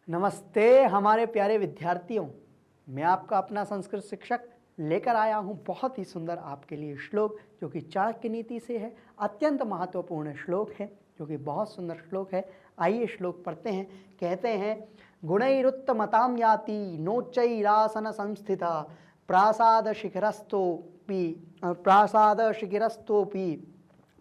नमस्ते हमारे प्यारे विद्यार्थियों। मैं आपका अपना संस्कृत शिक्षक लेकर आया हूं बहुत ही सुंदर आपके लिए श्लोक जो कि चाणक्य नीति से है। अत्यंत महत्वपूर्ण श्लोक है जो कि बहुत सुंदर श्लोक है। आइए श्लोक पढ़ते हैं। कहते हैं, गुणैरुत्तमतां याति नोच्चैरासन संस्थिता प्रासाद शिखिरस्तोपि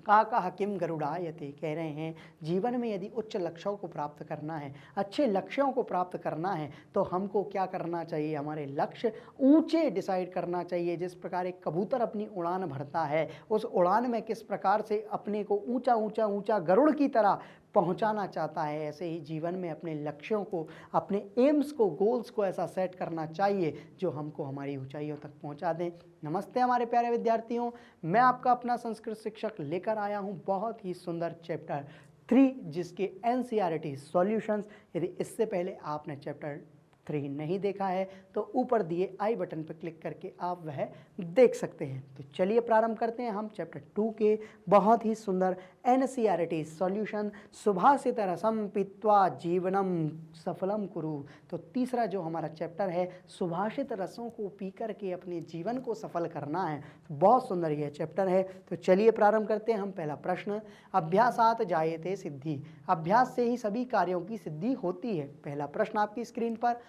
काका किम गरुड़ायते। कह रहे हैं जीवन में यदि उच्च लक्ष्यों को प्राप्त करना है, अच्छे लक्ष्यों को प्राप्त करना है तो हमको क्या करना चाहिए, हमारे लक्ष्य ऊंचे डिसाइड करना चाहिए। जिस प्रकार एक कबूतर अपनी उड़ान भरता है, उस उड़ान में किस प्रकार से अपने को ऊंचा ऊंचा ऊंचा गरुड़ की तरह पहुंचाना चाहता है, ऐसे ही जीवन में अपने लक्ष्यों को, अपने एम्स को, गोल्स को ऐसा सेट करना चाहिए जो हमको हमारी ऊंचाइयों तक पहुंचा दें। नमस्ते हमारे प्यारे विद्यार्थियों, मैं आपका अपना संस्कृत शिक्षक लेकर आया हूं बहुत ही सुंदर चैप्टर 3 जिसके एनसीईआरटी सॉल्यूशंस। यदि इससे पहले आपने चैप्टर 3 नहीं देखा है तो ऊपर दिए आई बटन पर क्लिक करके आप वह देख सकते हैं। तो चलिए प्रारंभ करते हैं हम चैप्टर 2 के बहुत ही सुंदर एनसीईआरटी सॉल्यूशन। सुभाषित रसम पीत्वा जीवनम सफलम कुरु। तो तीसरा जो हमारा चैप्टर है, सुभाषित रसों को पी करके अपने जीवन को सफल करना है। तो बहुत सुंदर यह चैप्टर है। तो चलिए प्रारंभ करते हैं हम। पहला प्रश्न, अभ्यासात जायते सिद्धि। अभ्यास से ही सभी कार्यों की सिद्धि होती है। पहला प्रश्न आपकी स्क्रीन पर,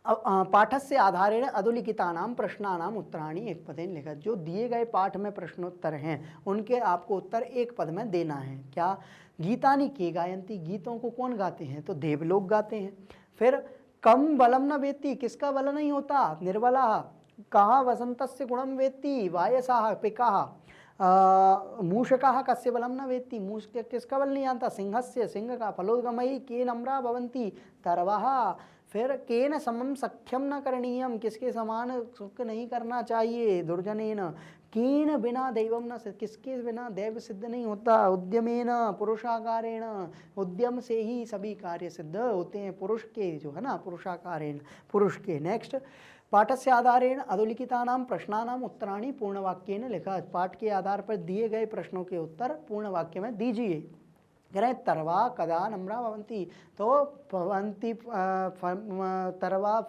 पाठस्य आधारेण अधोलिखितानां प्रश्नानां उत्तराणि एक पदेन लिखत। जो दिए गए पाठ में प्रश्नोत्तर हैं उनके आपको उत्तर एक पद में देना है। क्या? गीतानि के गायन्ति। गीतों को कौन गाते हैं? तो देवलोक गाते हैं। फिर कम बलम न वेत्ति। किसका बल नहीं होता? निर्बला। कहा वसंतस्य गुणम वेत्ति। वायसाः पिकाः। मूषकाः कस्य बलम न वेत्ति। मूष किसका बल नहीं आता? सिंहस्य। सिंह का। फलोद्गमयी के नम्रा भवन्ति। तरवाः। फिर केन समम सख्यम न करणीयम। किसके समान सुख नहीं करना चाहिए? दुर्जनेन। केन बिना दैवम न सिद्ध। किसके बिना दैव सिद्ध नहीं होता? उद्यमेन पुरुषाकारेण। उद्यम से ही सभी कार्य सिद्ध होते हैं, पुरुष के जो है ना, पुरुषाकारेण, पुरुष के। नेक्स्ट, पाठस्य आधारेण अधोलिखितानां प्रश्नानां उत्तराणि पूर्ण वाक्येन लिखा। पाठ के आधार पर दिए गए प्रश्नों के उत्तर पूर्ण वाक्य में दीजिए। कह रहे हैं तरवा कदा नम्रा भवन्ति। तो भवन्ति तरवा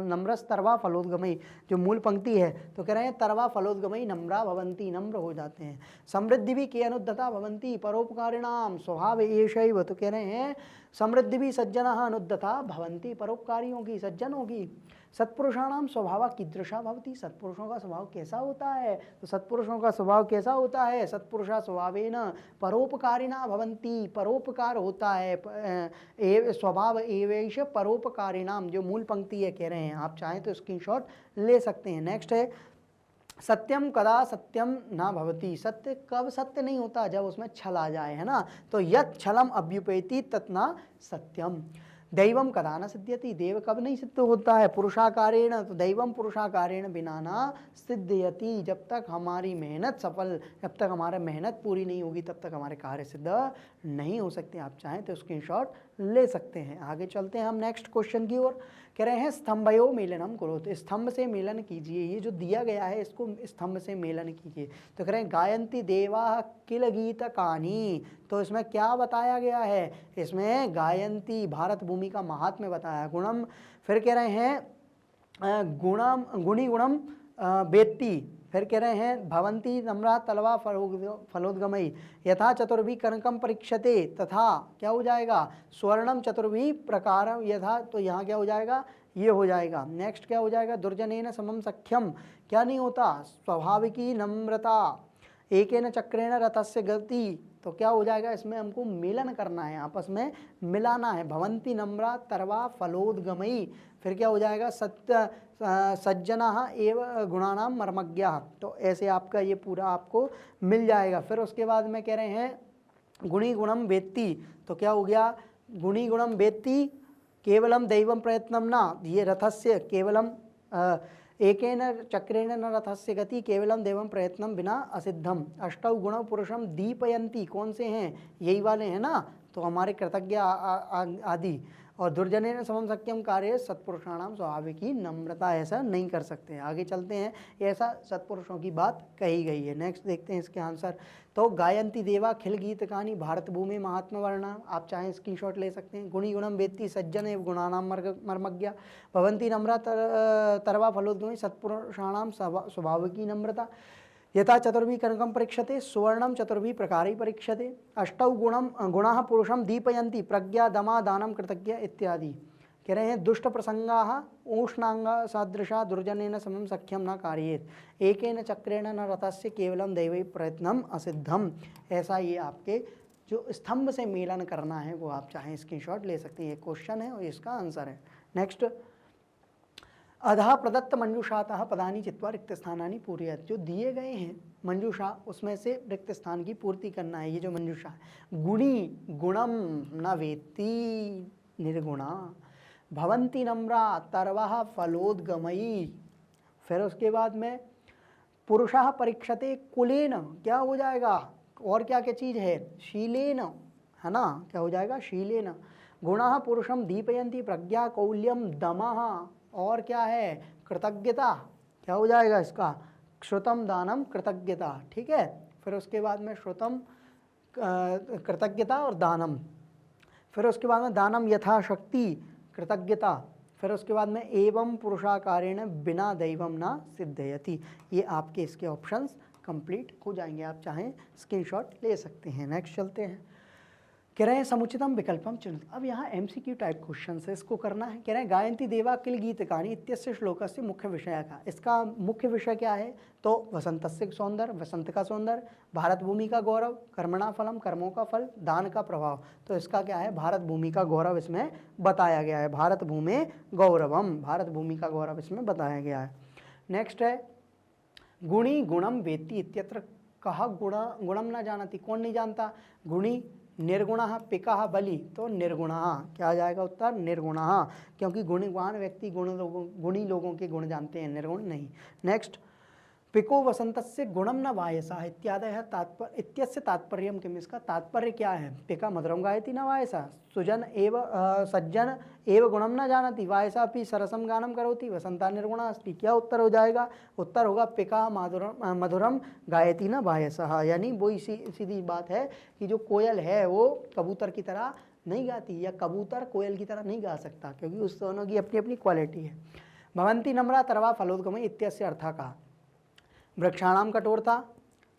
नम्रस्तरवा फलोद्गमयी जो मूल पंक्ति है। तो कह रहे हैं तरवा फलोद्गमयी नम्रा भवन्ति, नम्र हो जाते हैं। समृद्धि भी के अनुद्धता भवन्ति परोपकारिणाम स्वभाव एषैव। तो कह रहे हैं समृद्धि भी सज्जनः अनुद्धता भवन्ति, परोपकारियों की, सज्जनों की। सत्पुरुषाणाम स्वभाव कीदृशा भवति। सत्पुरुषों का स्वभाव कैसा होता है? तो सत्पुरुषों का स्वभाव कैसा होता है? सत्पुरुषा स्वभावेन परोपकारिणा भवन्ति। परोपकार होता है स्वभाव एवैष परोपकारिणाम, जो मूल पंक्ति है। कह रहे हैं आप चाहें तो स्क्रीनशॉट ले सकते हैं। नेक्स्ट है, सत्यम कदा सत्यम ना भवति। सत्य कब सत्य नहीं होता? जब उसमें छल आ जाए, है ना। तो यत् छलम अभ्युपेति तत् सत्यम। दैवम कदा न सिद्ध्यति। देव कब नहीं सिद्ध होता है? पुरुषाकारेण। तो दैवम पुरुषाकारेण बिना न सिद्ध्यति। जब तक हमारी मेहनत सफल, जब तक हमारा मेहनत पूरी नहीं होगी तब तक हमारे कार्य सिद्ध नहीं हो सकते। आप चाहें तो स्क्रीनशॉट ले सकते हैं। आगे चलते हैं हम नेक्स्ट क्वेश्चन की ओर। कह रहे हैं स्तंभयो मेलनम करो। तो स्तंभ से मेलन कीजिए। ये जो दिया गया है इसको स्तंभ से मेलन कीजिए। तो कह रहे हैं गायन्ति देवा किल गीतकानि। तो इसमें क्या बताया गया है? इसमें गायन्ति भारत भूमि का महात्म्य बताया। गुणम, फिर कह रहे हैं गुणम गुणी गुणम वेत्ति। फिर कह रहे हैं भवन्ति नम्रा तलवा फलोद्गमयी यथा चतुर्भि कनकम परीक्षते। तथा क्या हो जाएगा? स्वर्णम चतुर्भि प्रकार यथा। तो यहाँ क्या हो जाएगा? ये हो जाएगा। नेक्स्ट क्या हो जाएगा? दुर्जनेन समम सख्यम। क्या नहीं होता? स्वाभाविकी नम्रता। एकेन चक्रेण रथस्य गति। तो क्या हो जाएगा? इसमें हमको मेलन करना है, आपस में मिलाना है। भवन्ति नम्रा तरवा फलोद्गमयी। फिर क्या हो जाएगा? सत्य सज्जनः एव गुणानां मर्मज्ञः। तो ऐसे आपका ये पूरा आपको मिल जाएगा। फिर उसके बाद में कह रहे हैं गुणी गुणम वेत्ति। तो क्या हो गया? गुणी गुणम वेत्ति केवलम दैवम प्रयत्नम न। ये रथस्य केवलम एकेन चक्रेण न रथस्य गति केवलम देवम प्रयत्नम बिना असिद्धम। अष्टौ गुण पुरुषम दीपयन्ति। कौन से हैं? यही वाले हैं ना। तो हमारे कृतज्ञ आदि और दुर्जनेन समम सख्यम कार्य सत्पुरुषाणाम स्वाभाविकी नम्रता, ऐसा नहीं कर सकते। आगे चलते हैं, ऐसा सत्पुरुषों की बात कही गई है। नेक्स्ट देखते हैं इसके आंसर। तो गायंती देवा खिल गीत कहानी भारत भूमि महात्मा वर्णा, आप चाहें स्क्रीनशॉट ले सकते हैं। गुणी गुणम वेत्ति सज्जन एवं गुणानाम मर्मज्ञ भवंती नम्रा तरवा फलोद्गमी सत्पुरुषाणाम स्वाभाविकी नम्रता यथा चतुर्भि कनकम परीक्षते सुवर्णम चतुर्भि प्रकारै परीक्षते अष्टौ गुणाः पुरुषम दीपयन्ति प्रज्ञा दमा दानम कृतज्ञ इत्यादि। कह रहे हैं दुष्ट प्रसंगाः उष्णांगा सदृशा दुर्जनेन समम सख्यम न कार्येत एकेन चक्रेण न रथस्य केवलम दैवी प्रयत्नम असिद्धम। ऐसा ये आपके जो स्तंभ से मेलन करना है वो आप चाहें स्क्रीनशॉट ले सकते हैं। ये क्वेश्चन है और इसका आंसर है। नेक्स्ट, अधा प्रदत्त मंजूषातः पदानी चित्वा रिक्त स्थानानि पूरयत, जो दिए गए हैं मंजूषा उसमें से रिक्त स्थान की पूर्ति करना है। ये जो मंजूषा है, गुणी गुणम न वेत्ति निर्गुणा भवंती नम्रा तरवा फलोद्गमयी। फिर उसके बाद में पुरुषः परीक्षते कुलेन, क्या हो जाएगा और क्या क्या चीज़ है, शीलेन, है ना, क्या हो जाएगा शीलेन। गुणाः पुरुषम दीपयन्ति प्रज्ञा कौल्यम दमः, और क्या है कृतज्ञता, क्या हो जाएगा इसका श्रुतम दानम कृतज्ञता। ठीक है, फिर उसके बाद में श्रुतम कृतज्ञता और दानम, फिर उसके बाद में दानम यथाशक्ति कृतज्ञता, फिर उसके बाद में एवं पुरुषाकारेण बिना दैवम ना सिद्धयति। ये आपके इसके ऑप्शंस कंप्लीट हो जाएंगे, आप चाहें स्क्रीनशॉट ले सकते हैं। नेक्स्ट चलते हैं, कह रहे हैं समुचितम विकल्पम चुनत। अब यहाँ एमसीक्यू टाइप क्वेश्चन है, इसको करना है। कह रहे हैं गायंती देवा किल गीत कहानी इत्यस्य श्लोकस्य मुख्य विषय का, इसका मुख्य विषय क्या है, तो वसंतस्य सौंदर्य, वसंत का सौंदर्य, भारत भूमि का गौरव, कर्मणा फलम, कर्मों का फल, दान का प्रभाव। तो इसका क्या है, भारत भूमि का गौरव इसमें बताया गया है। भारत भूमि गौरवम, भारत भूमि का गौरव इसमें बताया गया है। नेक्स्ट है गुणी गुणम वेत्ति इत्यत्र कहा गुणम न जानती, कौन नहीं जानता, गुणी निर्गुणः पिकः बलि, तो निर्गुणः, क्या आ जाएगा उत्तर निर्गुणः, क्योंकि गुणवान व्यक्ति गुणी लोगों के गुण जानते हैं, निर्गुण नहीं। नेक्स्ट, पिको वसंतस्य गुणम न वायसा इत्यादयः तात्पर्य इत्यस्य तात्पर्यम किम, इसका तात्पर्य क्या है, पिका मधुरम गायति न वायसा, सुजन एव सज्जन एव गुणम न जानति, वायसा अपि सरसम गानम करोति, वसंता निर्गुणा अस्ति। क्या उत्तर हो जाएगा, उत्तर होगा पिका मधुरम गायति न वायसा, यानी वो सीधी बात है कि जो कोयल है वो कबूतर की तरह नहीं गाती, या कबूतर कोयल की तरह नहीं गा सकता, क्योंकि उस दोनों की अपनी अपनी क्वालिटी है। भवंती नम्रा तरवा फलोद्गमय इत्यस्य अर्थ का, वृक्षाणाम कठोरता,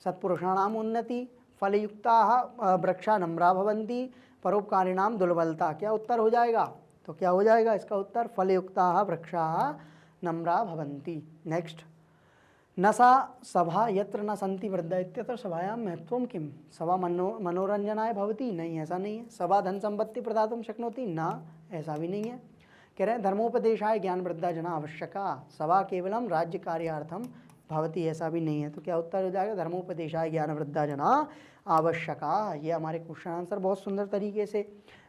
सत्पुरुषाणाम उन्नति, फलयुक्ता वृक्षा नम्रा भवन्ति, परोपकारिणाम दुर्बलता। क्या उत्तर हो जाएगा, तो क्या हो जाएगा इसका उत्तर फलयुक्ता वृक्षा नम्रा भवन्ति। नेक्स्ट, न सा सभा यत्र न सन्ति वृद्धा इत्यत्र सभायां महत्वम किम, सभा मनोरंजनाय भवति, नहीं ऐसा नहीं है। सभा धन संपत्ति प्रदातुम शक्नोति, ना ऐसा भी नहीं है। कह रहे हैं धर्मोपदेशाय ज्ञान वृद्धा जना आवश्यका, सभा केवलम राज्य कार्यार्थम भवती, ऐसा भी नहीं है। तो क्या उत्तर हो जाएगा धर्मोपदेशाय ज्ञान वृद्धा जना आवश्यका। ये हमारे क्वेश्चन आंसर बहुत सुंदर तरीके से।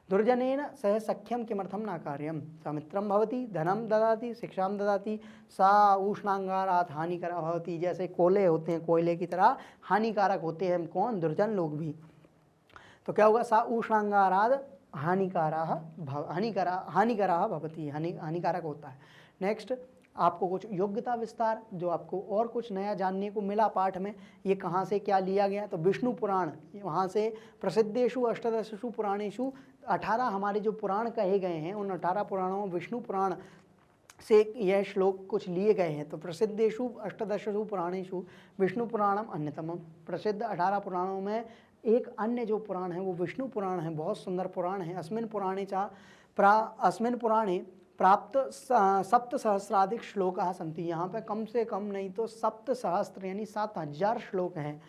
दुर्जनेन सह सख्यम किमर्थम न कार्यम, समित्रम भवति, धनम ददाति, शिक्षाम ददाति, सा उष्णांगारात हानिकरा भवति। जैसे कोयले होते हैं, कोयले की तरह हानिकारक होते हैं कौन, दुर्जन लोग भी। तो क्या होगा, सा उष्णांगारात हानिकरा भवति, हानिकारक होता है। नेक्स्ट, आपको कुछ योग्यता विस्तार, जो आपको और कुछ नया जानने को मिला पाठ में, ये कहाँ से क्या लिया गया, तो विष्णु पुराण, वहाँ से प्रसिद्धेषु अष्टादशसु पुराणेषु 18 हमारे जो पुराण कहे गए हैं, उन 18 पुराणों विष्णु पुराण से यह श्लोक कुछ लिए गए हैं। तो प्रसिद्धेषु अष्टादशसु पुराणेषु विष्णु पुराणम अन्यतमम, प्रसिद्ध 18 पुराणों में एक अन्य जो पुराण है वो विष्णु पुराण है, बहुत सुंदर पुराण है। अस्मिन् पुराणे प्राप्त 7,000 श्लोक सन्ति, यहाँ पे कम से कम नहीं तो 7,000 यानी 7,000 श्लोक हैं।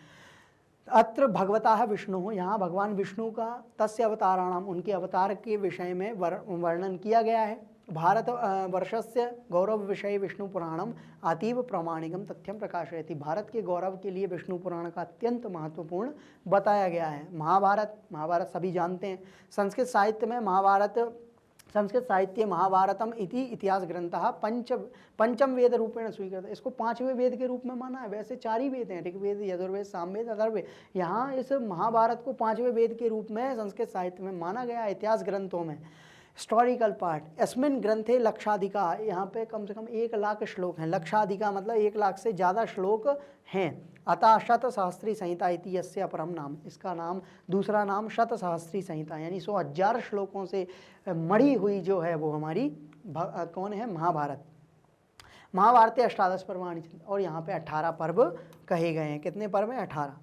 अत्र भगवता विष्णु, यहाँ भगवान विष्णु का तस्य अवताराणाम, उनके अवतार के विषय में वर्णन किया गया है। भारत वर्षस्य गौरव विषय विष्णु पुराणम अतीव प्रामाणिकम तथ्यम प्रकाशयति, भारत के गौरव के लिए विष्णु पुराण का अत्यंत महत्वपूर्ण बताया गया है। महाभारत सभी जानते हैं, संस्कृत साहित्य में महाभारत संस्कृत साहित्ये महाभारतम इति इतिहास ग्रंथः पंचम वेद रूपेण स्वीकृत। इसको 5वें वेद के रूप में माना है। वैसे 4 ही वेद हैं, ऋग्वेद, यजुर्वेद, सामवेद, अथर्ववेद। यहाँ इस महाभारत को 5वें वेद के रूप में संस्कृत साहित्य में माना गया, इतिहास ग्रंथों में। हिस्टोरिकल पार्ट अस्मिन् ग्रंथे लक्षाधिका, यहाँ पे कम से कम 1 लाख श्लोक हैं। लक्षाधिका मतलब 1 लाख से ज़्यादा श्लोक हैं। अतः शतसहस्री संहिता इति यस्य अपरम नाम, इसका नाम, दूसरा नाम शतसहस्री संहिता, यानी 100,000 श्लोकों से मढ़ी हुई जो है वो हमारी कौन है, महाभारत। महाभारत 18 पर्वाणि, और यहाँ पे 18 पर्व कहे गए हैं। कितने पर्व हैं, 18।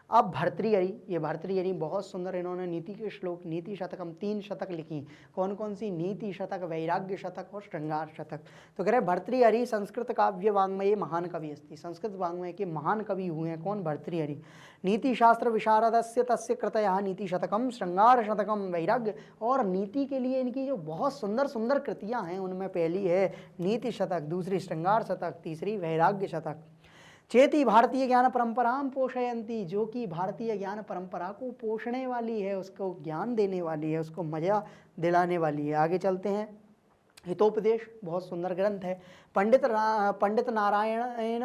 अब भर्तृहरि, ये भर्तृहरि बहुत सुंदर, इन्होंने नीति के श्लोक, नीति शतकम 3 शतक लिखी। कौन कौन सी, नीति शतक, वैराग्य शतक और श्रृंगार शतक। तो कह रहे भर्तृहरि संस्कृत काव्य वाङ्मये महान कवि अस्ति, संस्कृत वाङ्मय के महान कवि हुए हैं। कौन, भर्तृहरि। नीति शास्त्र विशारदस्य तस्य कृतयः नीति शतकम, श्रृंगार शतकम, वैराग्य, और नीति के लिए इनकी जो बहुत सुंदर सुंदर कृतियाँ हैं उनमें पहली है नीति शतक, दूसरी श्रृंगार शतक, तीसरी वैराग्य शतक। चेती भारतीय ज्ञान परंपराम पोषयंती, जो कि भारतीय ज्ञान परंपरा को पोषणे वाली है, उसको ज्ञान देने वाली है, उसको मजा दिलाने वाली है। आगे चलते हैं। हितोपदेश बहुत सुंदर ग्रंथ है। पंडित नारायणेन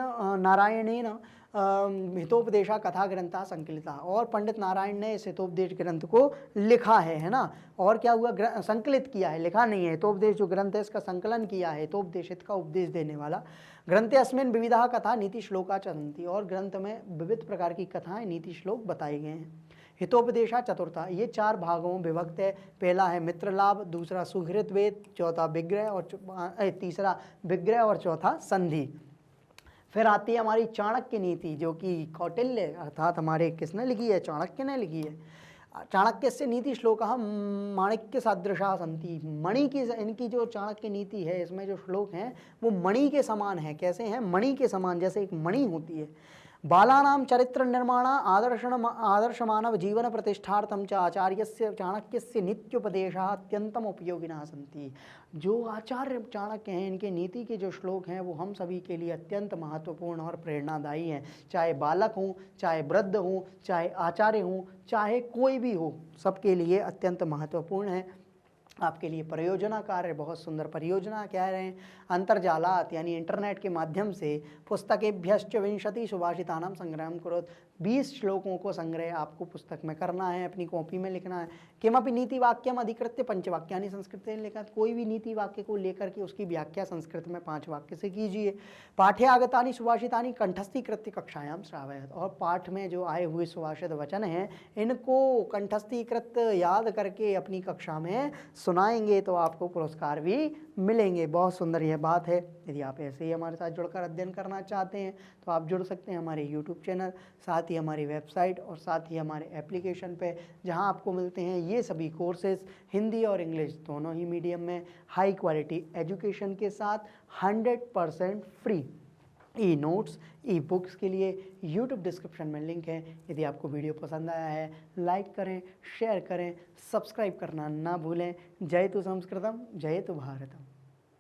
हितोपदेशा कथा ग्रंथा संकलिता, और पंडित नारायण ने इस हितोपदेश ग्रंथ को लिखा है ना। और क्या हुआ, संकलित किया है, लिखा नहीं है। हितोपदेश जो ग्रंथ है इसका संकलन किया है। हितोपदेश, हित का उपदेश देने वाला। ग्रंथे अस्मिन् विविधा कथा नीति श्लोका चलन्ति, और ग्रंथ में विविध प्रकार की कथाएं, नीति श्लोक बताए गए हैं। हितोपदेशा चतुर्था, ये 4 भागों में विभक्त है। पहला है मित्र लाभ, दूसरा सुहृत वेद, चौथा विग्रह और तीसरा विग्रह और चौथा संधि। फिर आती है हमारी चाणक्य नीति, जो कि कौटिल्य अर्थात हमारे किसने लिखी है, चाणक्य ने लिखी है। चाणक्य से नीति श्लोक माणिक्य सदृशा संति, मणि की, इनकी जो चाणक्य नीति है इसमें जो श्लोक हैं वो मणि के समान है। कैसे हैं, मणि के समान, जैसे एक मणि होती है। बालानां चरित्र निर्माण आदर्श मानव जीवन प्रतिष्ठार्थम च आचार्यस्य चाणक्यस्य नित्योपदेशः अत्यंतम उपयोगिनः सन्ति। जो आचार्य चाणक्य हैं इनके नीति के जो श्लोक हैं वो हम सभी के लिए अत्यंत महत्वपूर्ण और प्रेरणादायी हैं। चाहे बालक हों, चाहे वृद्ध हों, चाहे आचार्य हों, चाहे कोई भी हो, सबके लिए अत्यंत महत्वपूर्ण है। आपके लिए परियोजना कार्य, बहुत सुंदर परियोजना कह रहे हैं। अंतर्जालात यानी इंटरनेट के माध्यम से पुस्तकेभ्यश्च 20 सुभाषितानां संग्रहं कुरुत, 20 श्लोकों को संग्रह आपको पुस्तक में करना है, अपनी कॉपी में लिखना है। किमपि नीति वाक्यम अधिकृत्य पंचवाक्यानि संस्कृत लिखा, कोई भी नीति वाक्य को लेकर के उसकी व्याख्या संस्कृत में 5 वाक्य से कीजिए। पाठ्यागतानि सुभाषितानि कंठस्थीकृत्य कक्षायां श्रावयत, और पाठ में जो आए हुए सुभाषित वचन हैं इनको कंठस्थीकृत याद करके अपनी कक्षा में सुनाएंगे तो आपको पुरस्कार भी मिलेंगे। बहुत सुंदर यह बात है। यदि आप ऐसे ही हमारे साथ जुड़कर अध्ययन करना चाहते हैं तो आप जुड़ सकते हैं हमारे YouTube चैनल, साथ ही हमारी वेबसाइट और साथ ही हमारे एप्लीकेशन पे, जहां आपको मिलते हैं ये सभी कोर्सेज हिंदी और इंग्लिश दोनों ही मीडियम में हाई क्वालिटी एजुकेशन के साथ 100% free. E notes, e books के लिए YouTube डिस्क्रिप्शन में लिंक है। यदि आपको वीडियो पसंद आया है लाइक करें, शेयर करें, सब्सक्राइब करना ना भूलें। जय तु संस्कृतम, जय तु भारतम।